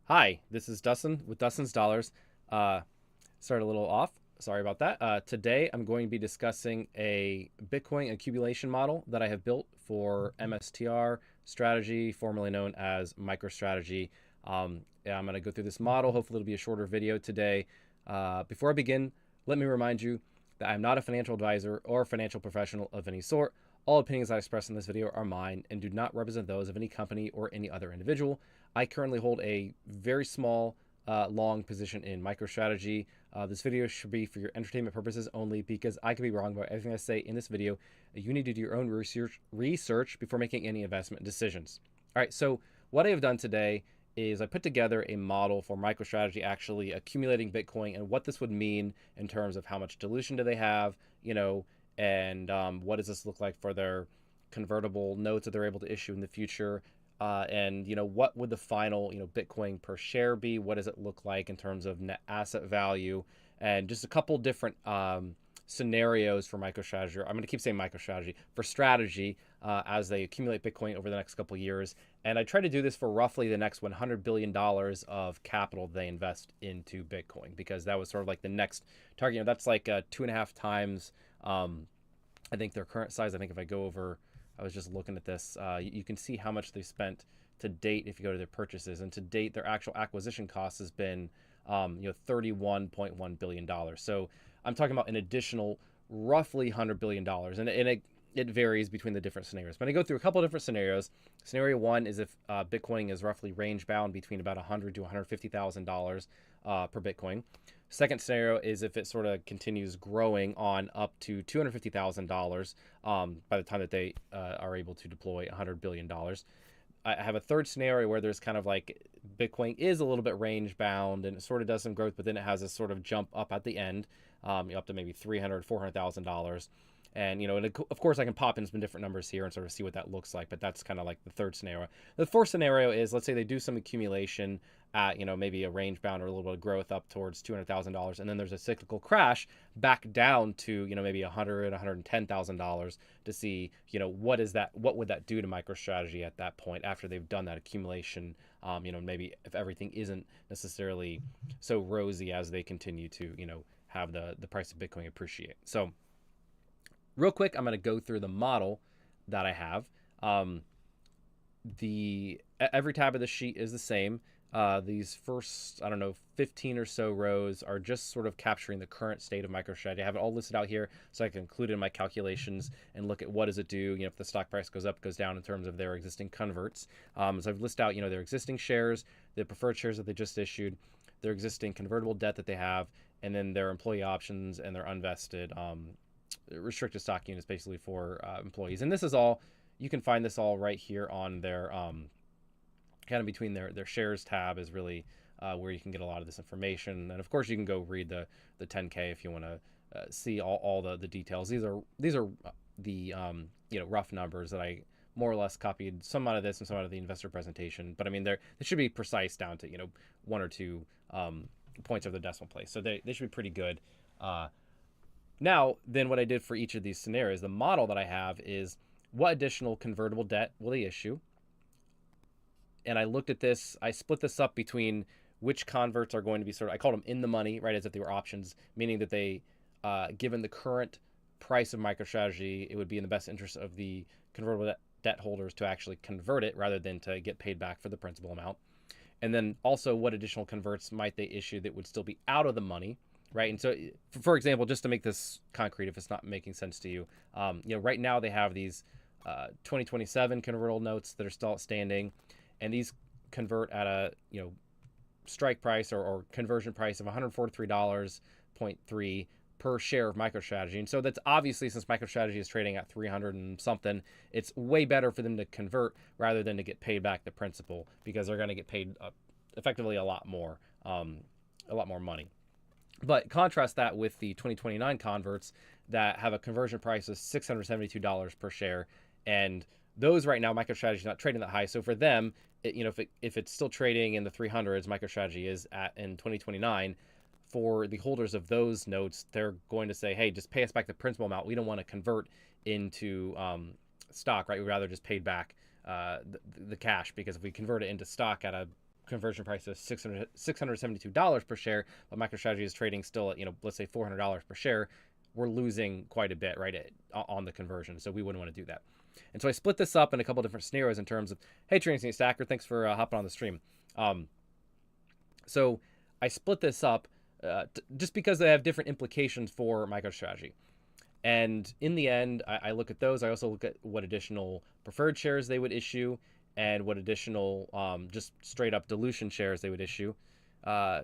Hi, this is Dustin with Dustin's Dollars. Uh, Started a little off. Sorry about that. Today, I'm going to be discussing a Bitcoin accumulation model that I have built for MSTR strategy, formerly known as MicroStrategy. Yeah, I'm going to go through this model. Hopefully, it'll be a shorter video today. Before I begin, let me remind you that I'm not a financial advisor or financial professional of any sort. All opinions I express in this video are mine and do not represent those of any company or any other individual. I currently hold a very small long position in MicroStrategy. This video should be for your entertainment purposes only because I could be wrong about everything I say in this video. You need to do your own research before making any investment decisions. All right, so what I have done today is I put together a model for MicroStrategy actually accumulating Bitcoin and what this would mean in terms of how much dilution do they have, and what does this look like for their convertible notes that they're able to issue in the future, and what would the final Bitcoin per share be? What does it look like in terms of net asset value? And just a couple different scenarios for MicroStrategy. I'm going to keep saying MicroStrategy for strategy as they accumulate Bitcoin over the next couple of years. And I try to do this for roughly the next $100 billion of capital they invest into Bitcoin, because that was sort of like the next target. That's like 2.5 times, I think, their current size. I think if I go over, I was just looking at this, you can see how much they spent to date if you go to their purchases. And to date, their actual acquisition cost has been $31.1 billion. So I'm talking about an additional roughly $100 billion. And it varies between the different scenarios. But I go through a couple of different scenarios. Scenario one is if Bitcoin is roughly range bound between about $100,000 to $150,000 per Bitcoin. Second scenario is if it sort of continues growing on up to $250,000 by the time that they are able to deploy $100 billion. I have a third scenario where there's kind of like Bitcoin is a little bit range bound and it sort of does some growth, but then it has a sort of jump up at the end, up to maybe $300,000, $400,000. And, and of course, I can pop in some different numbers here and sort of see what that looks like. But that's kind of like the third scenario. The fourth scenario is, let's say they do some accumulation at, maybe a range bound or a little bit of growth up towards $200,000. And then there's a cyclical crash back down to, maybe $100,000, $110,000 to see, what would that do to MicroStrategy at that point after they've done that accumulation? Maybe if everything isn't necessarily so rosy as they continue to, have the price of Bitcoin appreciate. So, real quick, I'm going to go through the model that I have. Every tab of the sheet is the same. These first, 15 or so rows are just sort of capturing the current state of MicroStrategy. I have it all listed out here so I can include it in my calculations and look at what does it do, if the stock price goes up, goes down in terms of their existing converts. So I've listed out, their existing shares, the preferred shares that they just issued, their existing convertible debt that they have, and then their employee options and their unvested restricted stock units basically for employees. And this is all, you can find this all right here on their kind of between their shares tab is really where you can get a lot of this information. And of course you can go read the 10K if you want to see all the details. These are the rough numbers that I more or less copied some out of this and some out of the investor presentation. But I mean, they should be precise down to one or two points of the decimal place. So they should be pretty good. Now, then what I did for each of these scenarios, the model that I have is what additional convertible debt will they issue? And I looked at this, I split this up between which converts are going to be I called them in the money, right, as if they were options, meaning that they, given the current price of MicroStrategy, it would be in the best interest of the convertible debt holders to actually convert it rather than to get paid back for the principal amount. And then also what additional converts might they issue that would still be out of the money, right? And so, for example, just to make this concrete, if it's not making sense to you, right now they have these 2027 convertible notes that are still outstanding, and these convert at a strike price or conversion price of $143.3 per share of MicroStrategy. And so that's obviously, since MicroStrategy is trading at 300 and something, it's way better for them to convert rather than to get paid back the principal, because they're going to get paid effectively a lot more money. But contrast that with the 2029 converts that have a conversion price of $672 per share. And those right now, MicroStrategy is not trading that high. So for them, if it's still trading in the 300s, MicroStrategy is in 2029, for the holders of those notes, they're going to say, hey, just pay us back the principal amount. We don't want to convert into stock, right? We'd rather just pay back the cash, because if we convert it into stock at a conversion price is $672 per share, but MicroStrategy is trading still at, let's say $400 per share, we're losing quite a bit, right, on the conversion. So we wouldn't want to do that. And so I split this up in a couple different scenarios in terms of, hey, Transient Stacker, thanks for hopping on the stream. So I split this up just because they have different implications for MicroStrategy. And in the end, I look at those. I also look at what additional preferred shares they would issue and what additional just straight up dilution shares they would issue.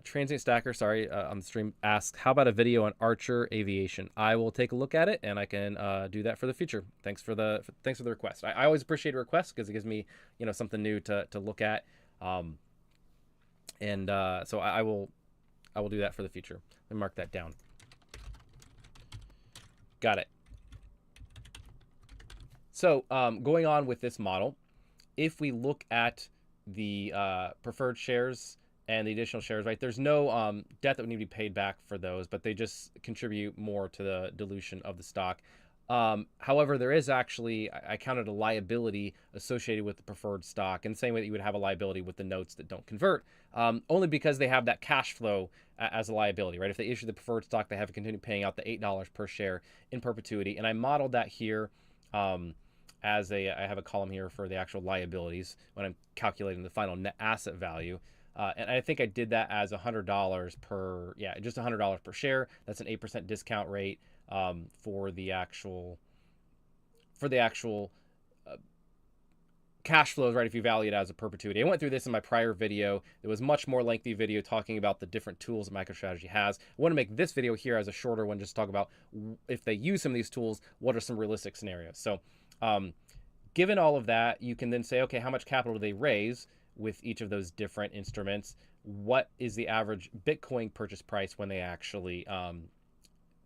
Transient Stacker, sorry, on the stream asks, how about a video on Archer Aviation? I will take a look at it, and I can do that for the future. Thanks for the request. I always appreciate a request because it gives me something new to look at. So I will do that for the future. Let me mark that down. Got it. So going on with this model, if we look at the preferred shares and the additional shares, right, there's no debt that would need to be paid back for those, but they just contribute more to the dilution of the stock. However, there is actually, I counted a liability associated with the preferred stock in the same way that you would have a liability with the notes that don't convert, only because they have that cash flow as a liability, right? If they issue the preferred stock, they have to continue paying out the $8 per share in perpetuity. And I modeled that here I have a column here for the actual liabilities when I'm calculating the final net asset value. And I think I did that as $100 per, just $100 per share. That's an 8% discount rate for the actual cash flows, right? If you value it as a perpetuity. I went through this in my prior video. It was much more lengthy video talking about the different tools that MicroStrategy has. I want to make this video here as a shorter one, just to talk about if they use some of these tools, what are some realistic scenarios. So given all of that, you can then say, okay, how much capital do they raise with each of those different instruments? What is the average Bitcoin purchase price when they actually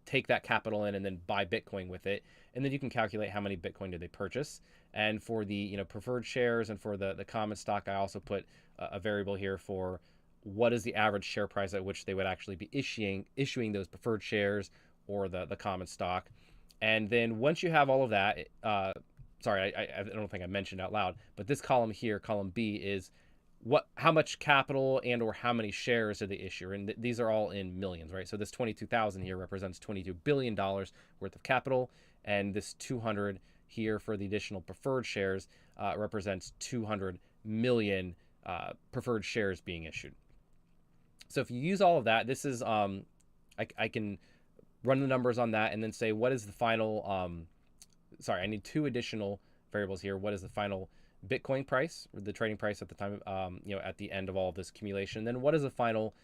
take that capital in and then buy Bitcoin with it? And then you can calculate how many Bitcoin did they purchase. And for the preferred shares and for the common stock, I also put a variable here for what is the average share price at which they would actually be issuing those preferred shares or the common stock. And then once you have all of that, sorry, I don't think I mentioned out loud, but this column here, column B, is how much capital and or how many shares did they issue? And these are all in millions, right? So this 22,000 here represents $22 billion worth of capital, and this 200 here for the additional preferred shares represents 200 million preferred shares being issued. So if you use all of that, this is I can run the numbers on that and then say what is the final sorry, I need two additional variables here. What is the final Bitcoin price, or the trading price at the time, at the end of all of this accumulation? Then what is the final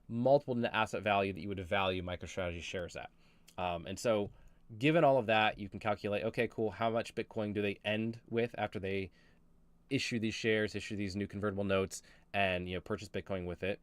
multiple net asset value that you would value MicroStrategy shares at? And so given all of that, you can calculate, okay, cool, how much Bitcoin do they end with after they issue these shares, issue these new convertible notes, and purchase Bitcoin with it?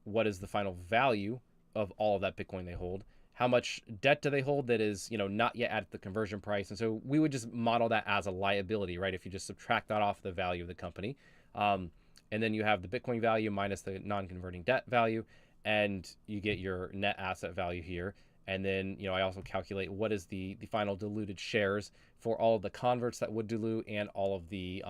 What is the final value of all of that Bitcoin they hold? How much debt do they hold that is, not yet at the conversion price? And so we would just model that as a liability, right? If you just subtract that off the value of the company. And then you have the Bitcoin value minus the non-converting debt value, and you get your net asset value here. And then, I also calculate what is the final diluted shares for all of the converts that would dilute and all of the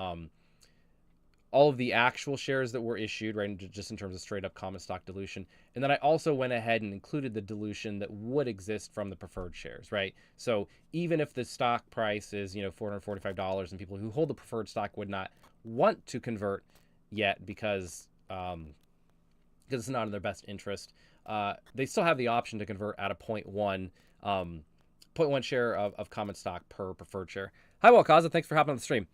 actual shares that were issued, right, just in terms of straight up common stock dilution. And then I also went ahead and included the dilution that would exist from the preferred shares, right? So even if the stock price is, $445 and people who hold the preferred stock would not want to convert yet because it's not in their best interest, they still have the option to convert at a 0.1 share of common stock per preferred share. Hi, Walkaza, thanks for hopping on the stream.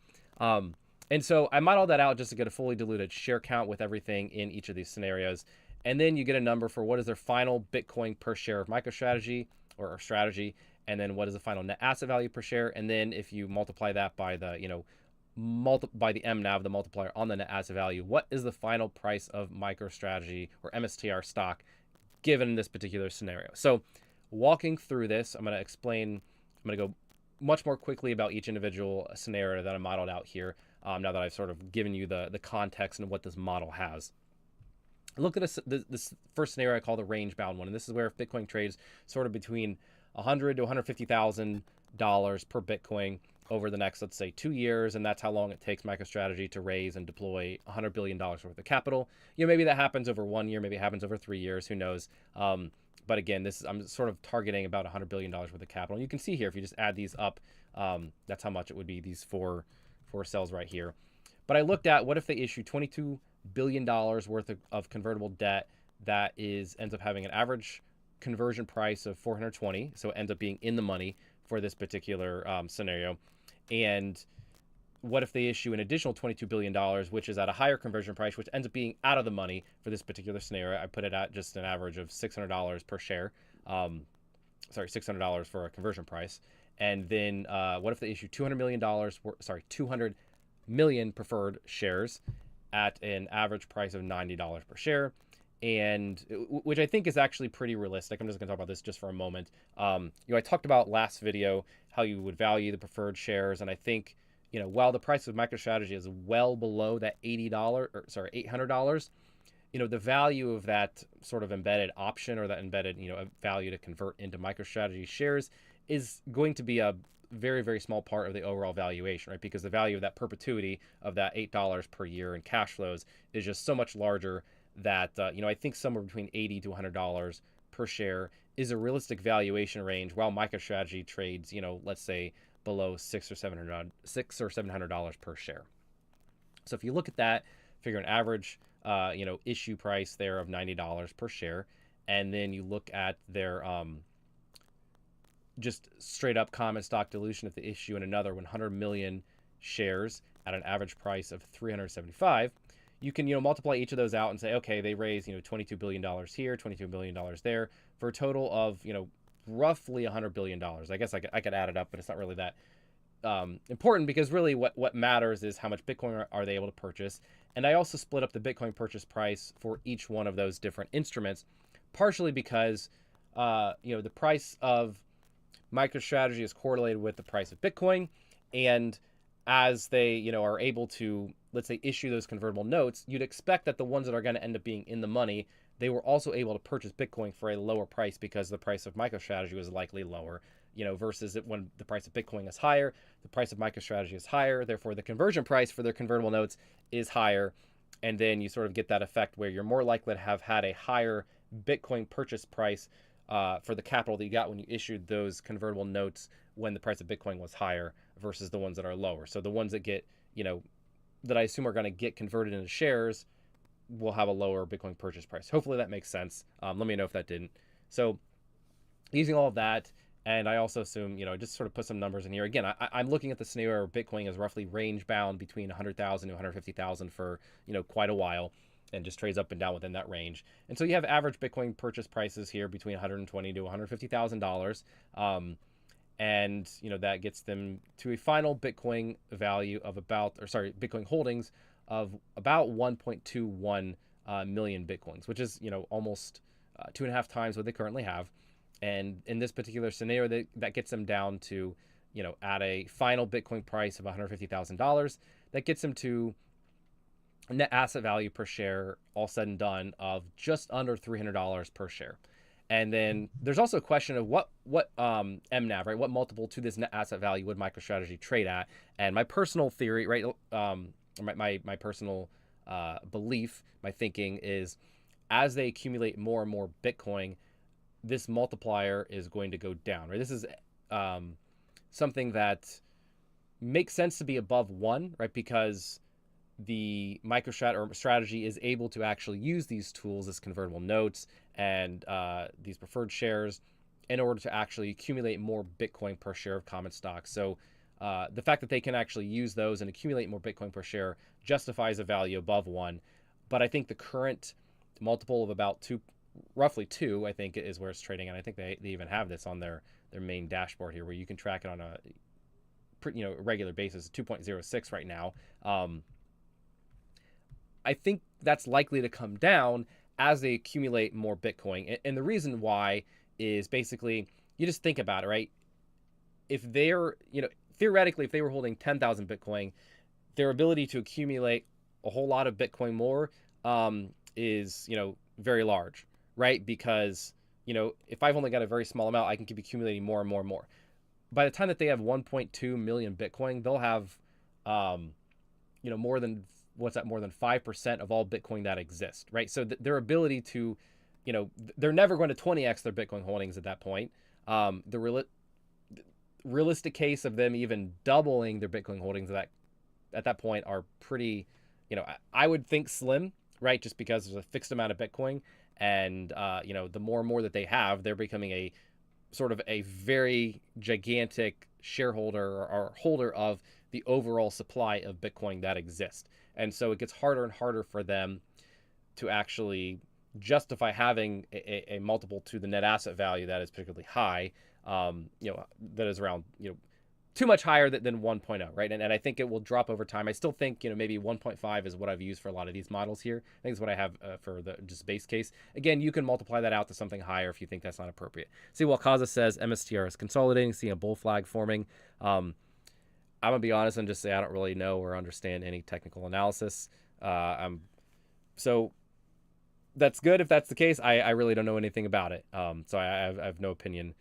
And so I modeled that out just to get a fully diluted share count with everything in each of these scenarios. And then you get a number for what is their final Bitcoin per share of MicroStrategy or strategy. And then what is the final net asset value per share. And then if you multiply that by the, by the MNAV, the multiplier on the net asset value, what is the final price of MicroStrategy or MSTR stock given this particular scenario? So walking through this, I'm going to go much more quickly about each individual scenario that I modeled out here. Now that I've sort of given you the context and what this model has. Look at this first scenario I call the range bound one. And this is where if Bitcoin trades sort of between $100,000 to $150,000 per Bitcoin, over the next, let's say, 2 years, and that's how long it takes MicroStrategy to raise and deploy $100 billion worth of capital. Maybe that happens over 1 year, maybe it happens over 3 years, who knows? But again, I'm sort of targeting about $100 billion worth of capital. And you can see here, if you just add these up, that's how much it would be, these four cells right here. But I looked at, what if they issue $22 billion worth of convertible debt that ends up having an average conversion price of 420, so it ends up being in the money for this particular scenario. And what if they issue an additional $22 billion, which is at a higher conversion price, which ends up being out of the money for this particular scenario? I put it at just an average of $600 per share. $600 for a conversion price. And then what if they issue $200 million preferred shares at an average price of $90 per share? And which I think is actually pretty realistic. I'm just going to talk about this just for a moment. I talked about last video how you would value the preferred shares, and I think, while the price of MicroStrategy is well below that $800, the value of that sort of embedded option, or that embedded, value to convert into MicroStrategy shares, is going to be a very, very small part of the overall valuation, right? Because the value of that perpetuity of that $8 per year in cash flows is just so much larger that, I think somewhere between $80 to $100 per share is a realistic valuation range, while MicroStrategy trades, let's say below $600 or $700 per share. So if you look at that, figure an average, issue price there of $90 per share, and then you look at their just straight up common stock dilution if they issue in another 100 million shares at an average price of $375. You can, multiply each of those out and say, okay, they raise, $22 billion here, $22 billion there, for a total of, roughly $100 billion. I guess I could add it up, but it's not really that important, because really what matters is how much Bitcoin are they able to purchase. And I also split up the Bitcoin purchase price for each one of those different instruments, partially because, the price of MicroStrategy is correlated with the price of Bitcoin. And as they, are able to, let's say, issue those convertible notes, you'd expect that the ones that are going to end up being in the money, they were also able to purchase Bitcoin for a lower price, because the price of MicroStrategy was likely lower, versus when the price of Bitcoin is higher, the price of MicroStrategy is higher. Therefore, the conversion price for their convertible notes is higher. And then you sort of get that effect where you're more likely to have had a higher Bitcoin purchase price for the capital that you got when you issued those convertible notes when the price of Bitcoin was higher, versus the ones that are lower. So the ones that get, that I assume are going to get converted into shares will have a lower Bitcoin purchase price. Hopefully that makes sense. Let me know if that didn't. So using all of that, and I also assume, just sort of put some numbers in here. Again, I'm looking at the scenario where Bitcoin is roughly range bound between 100,000 to 150,000 for, quite a while, and just trades up and down within that range. And so you have average Bitcoin purchase prices here between $120,000 to $150,000. And, that gets them to a final Bitcoin value of Bitcoin holdings of about 1.21 million Bitcoins, which is, almost 2.5 times what they currently have. And in this particular scenario, that gets them down to, at a final Bitcoin price of $150,000, that gets them to net asset value per share, all said and done, of just under $300 per share. And then there's also a question of what MNAV, right? What multiple to this net asset value would MicroStrategy trade at? And my personal theory, right? My personal belief, my thinking is, as they accumulate more and more Bitcoin, this multiplier is going to go down, right? This is something that makes sense to be above 1, right? Because the MicroStrategy is able to actually use these tools, as convertible notes and these preferred shares, in order to actually accumulate more Bitcoin per share of common stock. So the fact that they can actually use those and accumulate more Bitcoin per share justifies a value above 1. But I think the current multiple of about roughly 2, I think, is where it's trading. And I think they even have this on their main dashboard here, where you can track it on a regular basis, 2.06 right now. I think that's likely to come down as they accumulate more Bitcoin. And the reason why is basically, you just think about it, right? If they're, theoretically, if they were holding 10,000 Bitcoin, their ability to accumulate a whole lot of Bitcoin more is, very large, right? Because, if I've only got a very small amount, I can keep accumulating more and more and more. by the time that they have 1.2 million Bitcoin, they'll have, more than, more than 5% of all Bitcoin that exist, right? So their ability to, they're never going to 20x their Bitcoin holdings at that point. The realistic case of them even doubling their Bitcoin holdings at that point are pretty, I would think slim, right? Just because there's a fixed amount of Bitcoin, and the more and more that they have, they're becoming a sort of a very gigantic shareholder or holder of the overall supply of Bitcoin that exists. And so it gets harder and harder for them to actually justify having a multiple to the net asset value that is particularly high, that is around, too much higher than 1.0, right? And I think it will drop over time. I still think, maybe 1.5 is what I've used for a lot of these models here. I think it's what I have for the just base case. Again, you can multiply that out to something higher if you think that's not appropriate. See, Wakaza says MSTR is consolidating, seeing a bull flag forming. I'm going to be honest and just say I don't really know or understand any technical analysis. So that's good if that's the case. I really don't know anything about it. So I have no opinion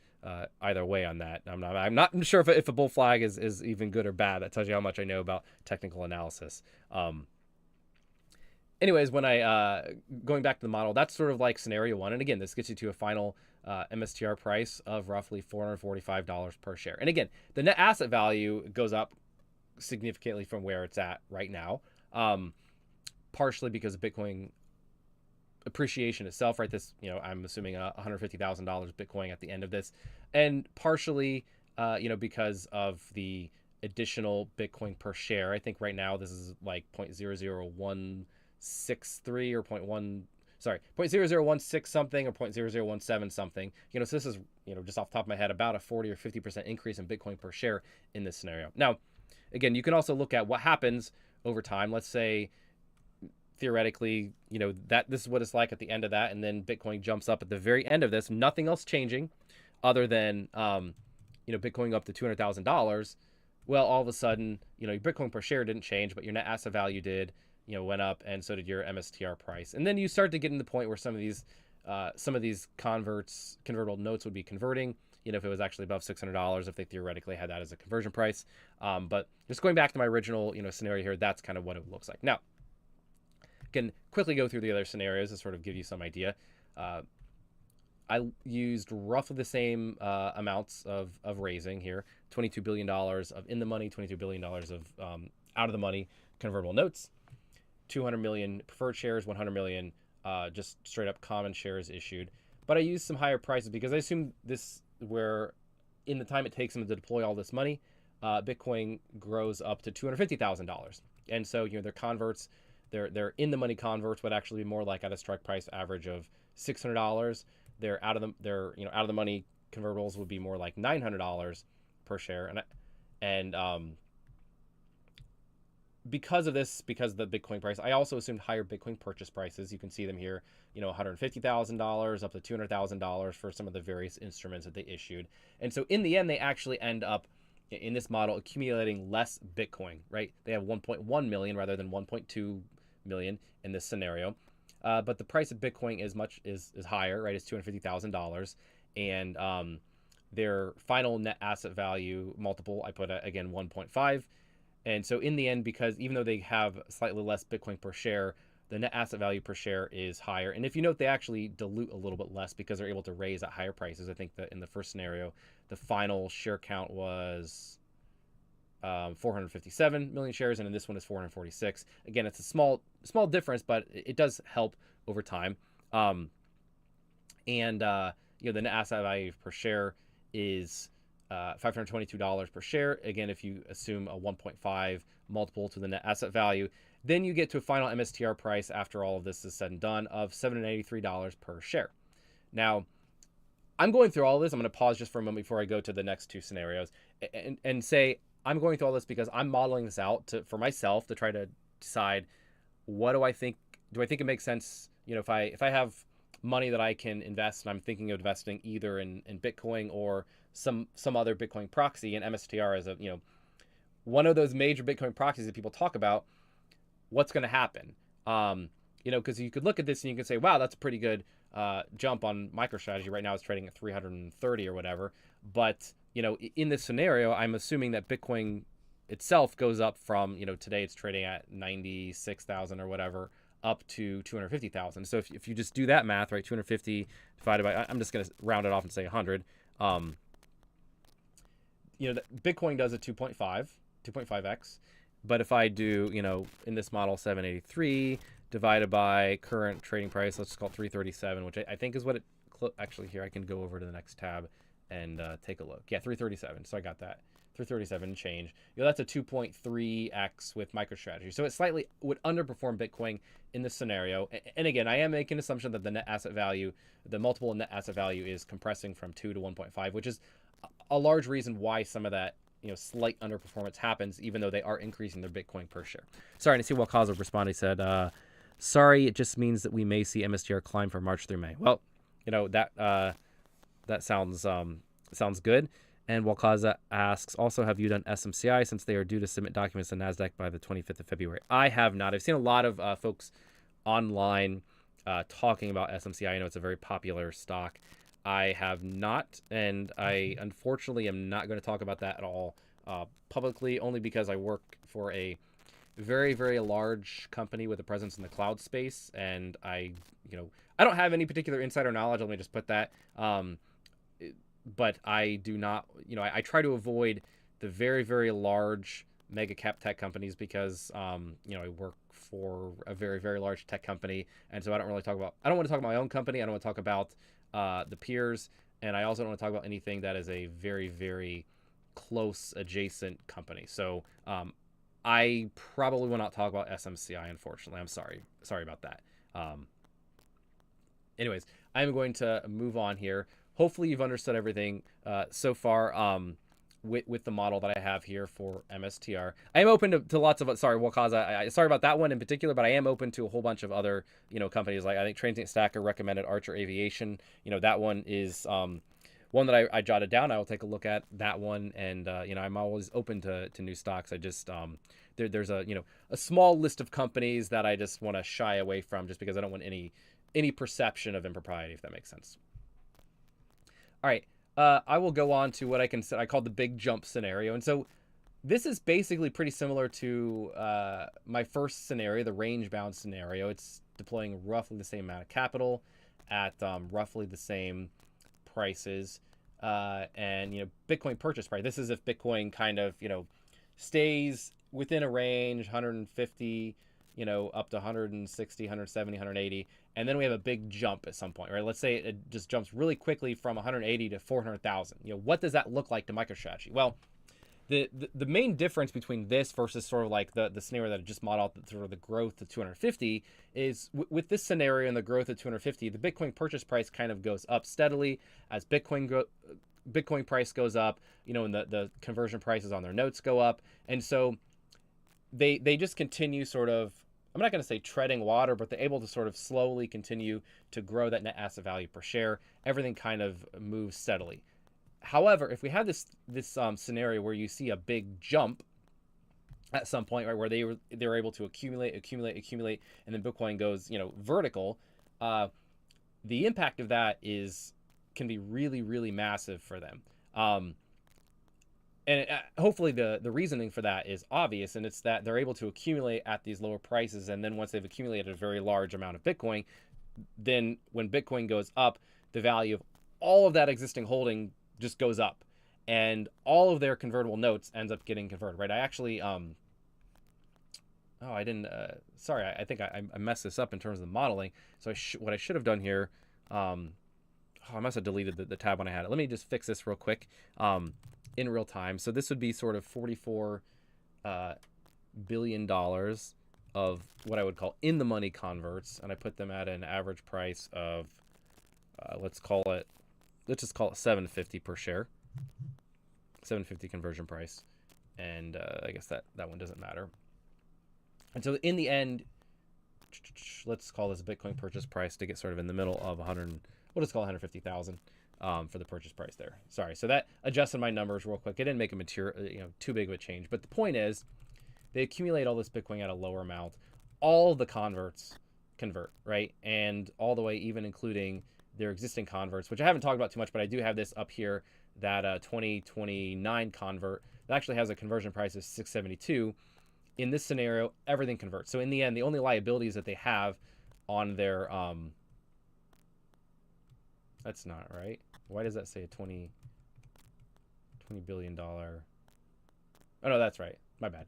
either way on that. I'm not sure if a bull flag is even good or bad. That tells you how much I know about technical analysis. Anyways, when going back to the model, that's sort of like scenario one. And again, this gets you to a final MSTR price of roughly $445 per share. And again, the net asset value goes up significantly from where it's at right now, partially because of Bitcoin appreciation itself, right? This, I'm assuming $150,000 Bitcoin at the end of this, and partially, because of the additional Bitcoin per share. I think right now this is like 0.00163 or 0.0016 something or 0.0017 something. So this is, just off the top of my head, about a 40 or 50% increase in Bitcoin per share in this scenario. Now, again, you can also look at what happens over time. Let's say, theoretically, that this is what it's like at the end of that, and then Bitcoin jumps up at the very end of this, nothing else changing other than Bitcoin up to $200,000. Well, all of a sudden, your Bitcoin per share didn't change, but your net asset value did, went up, and so did your MSTR price. And then you start to get in the point where some of these convertible notes would be converting, if it was actually above $600, if they theoretically had that as a conversion price. But just going back to my original scenario here, that's kind of what it looks like. Now, can quickly go through the other scenarios to sort of give you some idea. I used roughly the same amounts of raising here: $22 billion of in the money, $22 billion of out of the money convertible notes, 200 million preferred shares, 100 million just straight up common shares issued. But I used some higher prices because I assume this, where in the time it takes them to deploy all this money, Bitcoin grows up to $250,000. And so, their converts, their in the money converts would actually be more like at a strike price average of $600. Their out of the money convertibles would be more like $900 per share. And because of the Bitcoin price, I also assumed higher Bitcoin purchase prices. You can see them here, $150,000 up to $200,000 for some of the various instruments that they issued. And so in the end, they actually end up in this model accumulating less Bitcoin, right? They have 1.1 million rather than 1.2 million in this scenario. But the price of Bitcoin is higher, right? It's $250,000. And their final net asset value multiple, I put again 1.5. And so in the end, because even though they have slightly less Bitcoin per share, the net asset value per share is higher. And if you note, they actually dilute a little bit less because they're able to raise at higher prices. I think that in the first scenario, the final share count was 457 million shares, and in this one is 446. Again, it's a small difference, but it does help over time. The net asset value per share is $522 per share. Again, if you assume a 1.5 multiple to the net asset value, then you get to a final MSTR price after all of this is said and done of $783 per share. Now, I'm going through all of this. I'm going to pause just for a moment before I go to the next two scenarios and say I'm going through all this because I'm modeling this out for myself to try to decide, what do I think? Do I think it makes sense? If I have money that I can invest, and I'm thinking of investing either in Bitcoin or some other Bitcoin proxy, and MSTR is one of those major Bitcoin proxies that people talk about. What's going to happen? Because you could look at this and you can say, wow, that's a pretty good jump on MicroStrategy. Right now it's trading at 330 or whatever. But, you know, in this scenario, I'm assuming that Bitcoin itself goes up from, you know, today it's trading at 96,000 or whatever, up to 250,000. So if you just do that math, right, 250 divided by, I'm just going to round it off and say 100. You know, Bitcoin does a 2.5x. But if I do, you know, in this model, 783 divided by current trading price, let's just call it 337, which I think is what it, actually here, I can go over to the next tab and take a look. Yeah, 337. So I got that. 337 and change. You know, that's a 2.3x with MicroStrategy. So it slightly would underperform Bitcoin in this scenario. And again, I am making an assumption that the net asset value, the multiple net asset value is compressing from 2 to 1.5, which is a large reason why some of that, you know, slight underperformance happens, even though they are increasing their Bitcoin per share. Sorry, and I see Wakaza responded. He said, sorry, it just means that we may see MSTR climb from March through May. Well, you know, that sounds good. And Wakaza asks, also, have you done SMCI since they are due to submit documents to NASDAQ by the 25th of February? I have not. I've seen a lot of folks online talking about SMCI. I know it's a very popular stock. I have not, and I unfortunately am not going to talk about that at all publicly, only because I work for a very, very large company with a presence in the cloud space, and I don't have any particular insider knowledge. Let me just put that. But I do not, you know, I try to avoid the very, very large mega cap tech companies because, you know, I work for a very, very large tech company. And so I don't want to talk about my own company. I don't want to talk about the peers. And I also don't want to talk about anything that is a very, very close adjacent company. So I probably will not talk about SMCI, unfortunately. I'm sorry. Sorry about that. Anyways, I'm going to move on here. Hopefully you've understood everything so far with the model that I have here for MSTR. I am open to lots of, sorry, Wakaza, sorry about that one in particular, but I am open to a whole bunch of other, you know, companies. Like I think Transient Stacker recommended Archer Aviation. You know, that one is one that I jotted down. I will take a look at that one. And, you know, I'm always open to new stocks. I just, there's a, you know, a small list of companies that I just want to shy away from just because I don't want any perception of impropriety, if that makes sense. All right, I will go on to what I call the big jump scenario. And so this is basically pretty similar to my first scenario, the range bound scenario. It's deploying roughly the same amount of capital at roughly the same prices. And, you know, Bitcoin purchase price. This is if Bitcoin kind of, you know, stays within a range, 150, you know, up to 160, 170, 180. And then we have a big jump at some point, right? Let's say it just jumps really quickly from 180 to 400,000. You know, what does that look like to MicroStrategy? Well, the main difference between this versus sort of like the scenario that I just modeled, sort of the growth to 250, is with this scenario and the growth of 250, the Bitcoin purchase price kind of goes up steadily as Bitcoin price goes up, you know, and the conversion prices on their notes go up. And so they just continue sort of, I'm not going to say treading water, but they're able to sort of slowly continue to grow that net asset value per share. Everything kind of moves steadily. However, if we have this scenario where you see a big jump at some point, right, where they're able to accumulate, and then Bitcoin goes, you know, vertical, the impact of that can be really, really massive for them. And hopefully the reasoning for that is obvious, and it's that they're able to accumulate at these lower prices, and then once they've accumulated a very large amount of Bitcoin, then when Bitcoin goes up, the value of all of that existing holding just goes up, and all of their convertible notes ends up getting converted, right? I actually, I didn't, sorry, I think I messed this up in terms of the modeling. So what I should have done here, I must have deleted the tab when I had it. Let me just fix this real quick. In real time. So this would be sort of $44 billion of what I would call in the money converts, and I put them at an average price of let's just call it 750 per share, 750 conversion price, and I guess that one doesn't matter. And so in the end, let's call this a Bitcoin purchase price to get sort of in the middle of 100. We'll just call 150,000. For the purchase price there. Sorry, so that adjusted my numbers real quick. It didn't make a too big of a change, but the point is, they accumulate all this Bitcoin at a lower amount. All of the converts convert, right? And all the way even including their existing converts, which I haven't talked about too much, but I do have this up here, that 2029 convert that actually has a conversion price of 672. In this scenario, everything converts. So in the end, the only liabilities that they have on their that's not right. Why does that say a $20 billion? Oh no, that's right. My bad.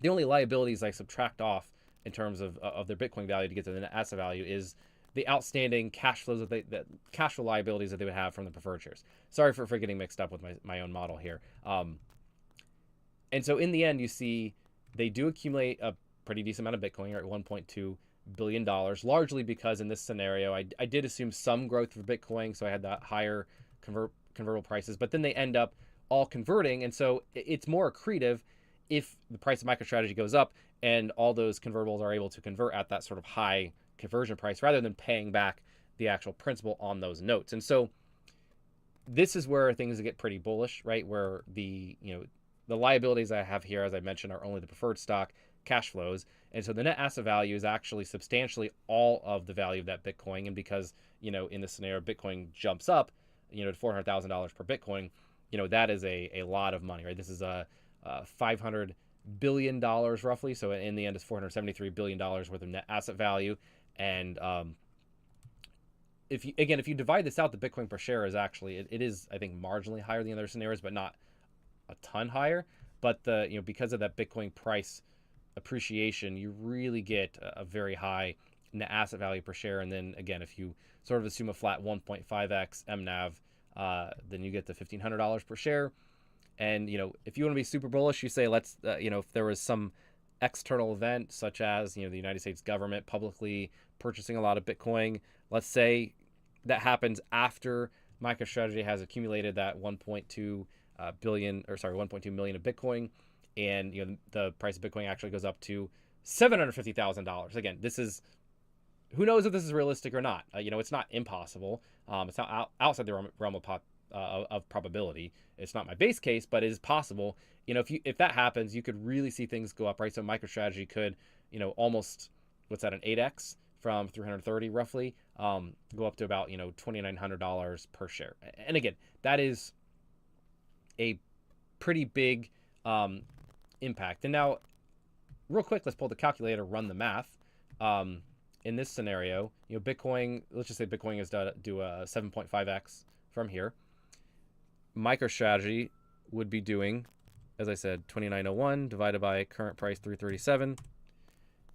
The only liabilities I subtract off in terms of their Bitcoin value to get to the net asset value is the outstanding cash flows that cash flow liabilities that they would have from the preferred shares. Sorry for getting mixed up with my own model here. And so in the end, you see they do accumulate a pretty decent amount of Bitcoin, right? $1.2 billion, largely because in this scenario, I did assume some growth for Bitcoin, so I had that higher convertible prices, but then they end up all converting, and so it's more accretive if the price of MicroStrategy goes up and all those convertibles are able to convert at that sort of high conversion price rather than paying back the actual principal on those notes. And so this is where things get pretty bullish, right? Where the liabilities I have here, as I mentioned, are only the preferred stock cash flows. And so the net asset value is actually substantially all of the value of that Bitcoin. And because, in this scenario, Bitcoin jumps up, to $400,000 per Bitcoin, that is a lot of money, right? This is a $500 billion roughly. So in the end, it's $473 billion worth of net asset value. And if you divide this out, the Bitcoin per share is actually, it is, I think, marginally higher than the other scenarios, but not a ton higher. But because of that Bitcoin price appreciation, you really get a very high net asset value per share. And then again, if you sort of assume a flat 1.5x MNAV, then you get the $1,500 per share. And if you want to be super bullish, you say let's if there was some external event such as the United States government publicly purchasing a lot of Bitcoin, let's say that happens after MicroStrategy has accumulated that 1.2 million of Bitcoin, and the price of Bitcoin actually goes up to $750,000. Again, this is, who knows if this is realistic or not. It's not impossible. It's not outside the realm of probability. It's not my base case, but it is possible. If that happens, you could really see things go up, right? So MicroStrategy could, almost, what's that, an 8x from 330 roughly, go up to about $2,900 per share. And again, that is a pretty big impact. And now, real quick, let's pull the calculator, run the math. In this scenario, Bitcoin, let's just say Bitcoin is to do a 7.5x from here. MicroStrategy would be doing, as I said, 2901 divided by current price 337.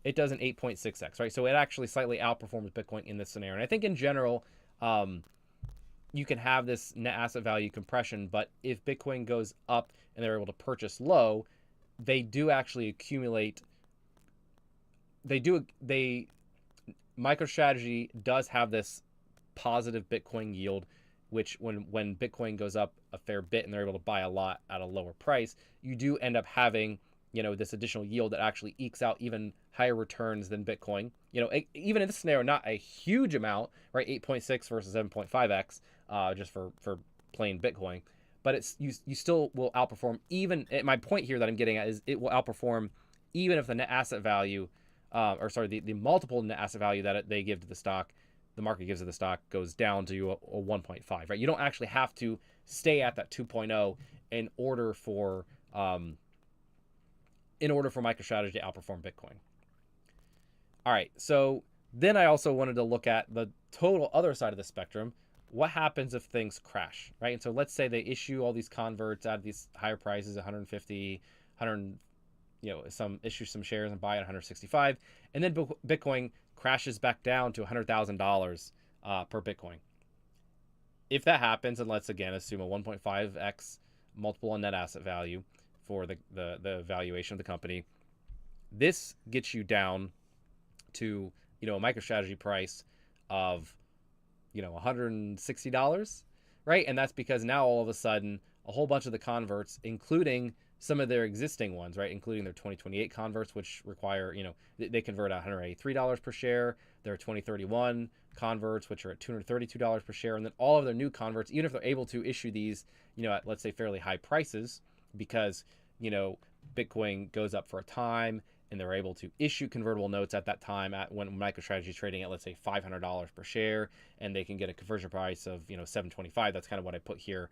It does an 8.6x, right? So it actually slightly outperforms Bitcoin in this scenario. And I think in general, you can have this net asset value compression, but if Bitcoin goes up and they're able to purchase low, they do actually accumulate. MicroStrategy does have this positive Bitcoin yield, which when Bitcoin goes up a fair bit and they're able to buy a lot at a lower price, you do end up having, this additional yield that actually ekes out even higher returns than Bitcoin. Even in this scenario, not a huge amount, right? 8.6 versus 7.5x, just for plain Bitcoin. But it's you still will outperform even. My point here that I'm getting at is it will outperform even if the net asset value, the multiple net asset value that they give to the stock, the market gives to the stock, goes down to a 1.5, right? You don't actually have to stay at that 2.0 in order for MicroStrategy to outperform Bitcoin. All right, so then I also wanted to look at the total other side of the spectrum. What happens if things crash, right? And so let's say they issue all these converts at these higher prices, 150, 100, issue some shares and buy at 165, and then Bitcoin crashes back down to $100,000 per Bitcoin. If that happens, and let's again assume a 1.5x multiple on net asset value for the valuation of the company, this gets you down to a MicroStrategy price of $160, right? And that's because now all of a sudden a whole bunch of the converts, including some of their existing ones, right, including their 2028 converts, which require, they convert at $183 per share, their 2031 converts, which are at $232 per share, and then all of their new converts, even if they're able to issue these, at, let's say, fairly high prices, because, Bitcoin goes up for a time and they're able to issue convertible notes at that time at when MicroStrategy is trading at, let's say, $500 per share, and they can get a conversion price of, $7.25. That's kind of what I put here.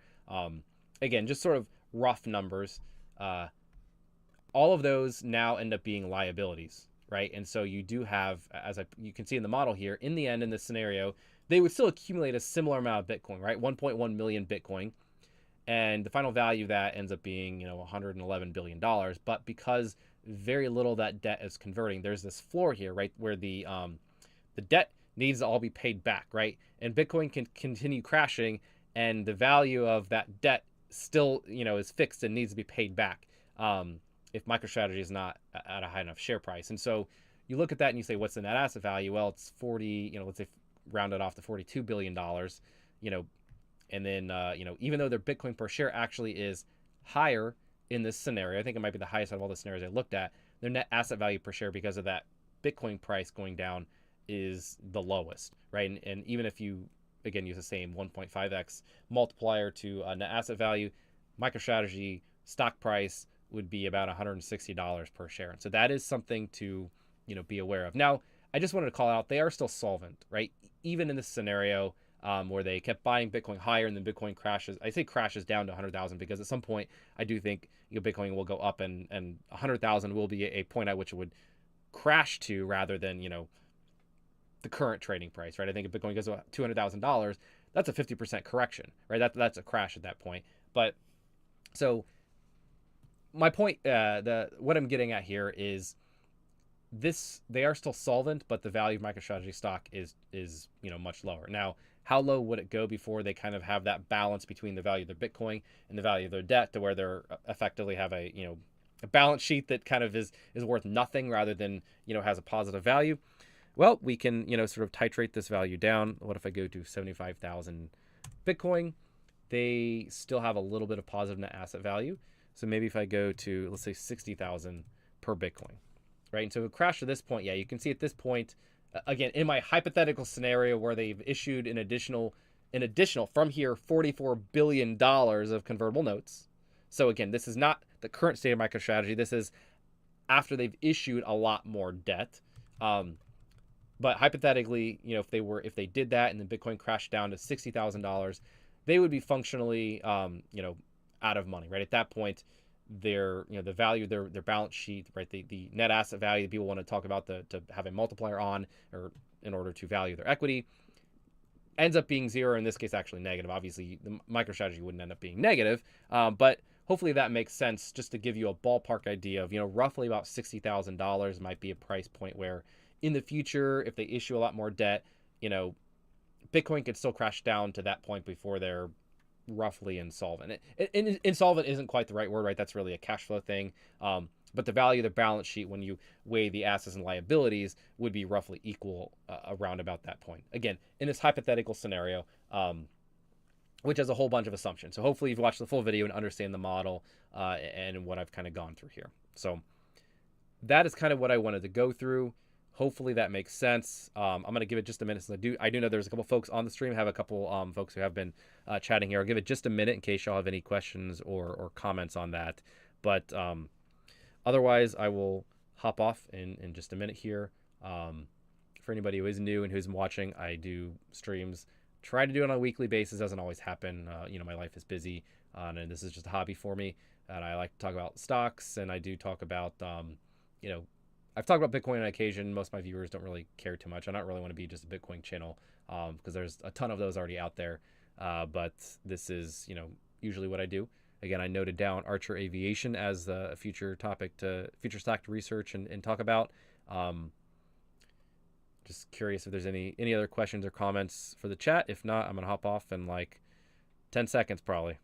Again, just sort of rough numbers. All of those now end up being liabilities, right? And so you do have, you can see in the model here, in the end, in this scenario, they would still accumulate a similar amount of Bitcoin, right? 1.1 million Bitcoin. And the final value of that ends up being, $111 billion. But because very little of that debt is converting, there's this floor here, right, where the debt needs to all be paid back, right? And Bitcoin can continue crashing, and the value of that debt still, is fixed and needs to be paid back if MicroStrategy is not at a high enough share price. And so you look at that and you say, what's the net asset value? Well, it's 40, let's say round it off to $42 billion, and then, even though their Bitcoin per share actually is higher in this scenario, I think it might be the highest out of all the scenarios I looked at, their net asset value per share, because of that Bitcoin price going down, is the lowest, right? And even if you, again, use the same 1.5x multiplier to net asset value, MicroStrategy stock price would be about $160 per share. And so that is something to, be aware of. Now, I just wanted to call out, they are still solvent, right? Even in this scenario, where they kept buying Bitcoin higher and then Bitcoin crashes. I say crashes down to 100,000 because at some point I do think Bitcoin will go up, and 100,000 will be a point at which it would crash to, rather than the current trading price, right? I think if Bitcoin goes to $200,000, that's a 50% correction, right? That's a crash at that point. But so my point, what I'm getting at here is they are still solvent, but the value of MicroStrategy stock is much lower. Now, how low would it go before they kind of have that balance between the value of their Bitcoin and the value of their debt, to where they're effectively have a balance sheet that kind of is worth nothing, rather than has a positive value? Well, we can sort of titrate this value down. What if I go to 75,000 Bitcoin? They still have a little bit of positive net asset value. So maybe if I go to, let's say, 60,000 per Bitcoin, right? And so if it crashed to this point, yeah, you can see at this point, again, in my hypothetical scenario where they've issued an additional from here, $44 billion of convertible notes. So again, this is not the current state of MicroStrategy. This is after they've issued a lot more debt. But hypothetically, if they did that and then Bitcoin crashed down to $60,000, they would be functionally, out of money, right? At that point, the value of their balance sheet, right? The net asset value that people want to talk about to have a multiplier on, or in order to value their equity, ends up being zero. In this case, actually negative. Obviously, the MicroStrategy wouldn't end up being negative, but hopefully that makes sense, just to give you a ballpark idea of, roughly about $60,000 might be a price point where in the future, if they issue a lot more debt, Bitcoin could still crash down to that point before they're roughly insolvent. Insolvent isn't quite the right word, right? That's really a cash flow thing. But the value of the balance sheet, when you weigh the assets and liabilities, would be roughly equal around about that point. Again, in this hypothetical scenario, which has a whole bunch of assumptions. So hopefully you've watched the full video and understand the model and what I've kind of gone through here. So that is kind of what I wanted to go through. Hopefully that makes sense. I'm going to give it just a minute, since I do know there's a couple folks on the stream. I have a couple folks who have been chatting here. I'll give it just a minute in case y'all have any questions or comments on that. But otherwise, I will hop off in just a minute here. For anybody who is new and who's been watching, I do streams. Try to do it on a weekly basis. Doesn't always happen. My life is busy, and this is just a hobby for me. And I like to talk about stocks, and I do talk about, I've talked about Bitcoin on occasion. Most of my viewers don't really care too much. I don't really want to be just a Bitcoin channel because there's a ton of those already out there. But this is, usually what I do. Again, I noted down Archer Aviation as a future stock to research and talk about. Just curious if there's any other questions or comments for the chat. If not, I'm going to hop off in like 10 seconds probably.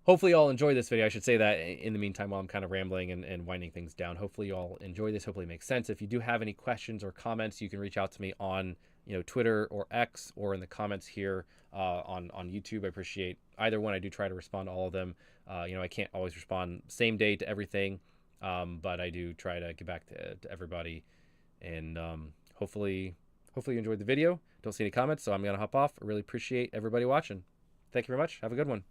Hopefully you all enjoy this video. I should say that in the meantime while I'm kind of rambling and winding things down. Hopefully you all enjoy this. Hopefully it makes sense. If you do have any questions or comments, you can reach out to me on Twitter or X, or in the comments here on YouTube. I appreciate either one. I do try to respond to all of them. I can't always respond same day to everything, but I do try to get back to everybody. And hopefully you enjoyed the video. Don't see any comments, so I'm going to hop off. I really appreciate everybody watching. Thank you very much. Have a good one.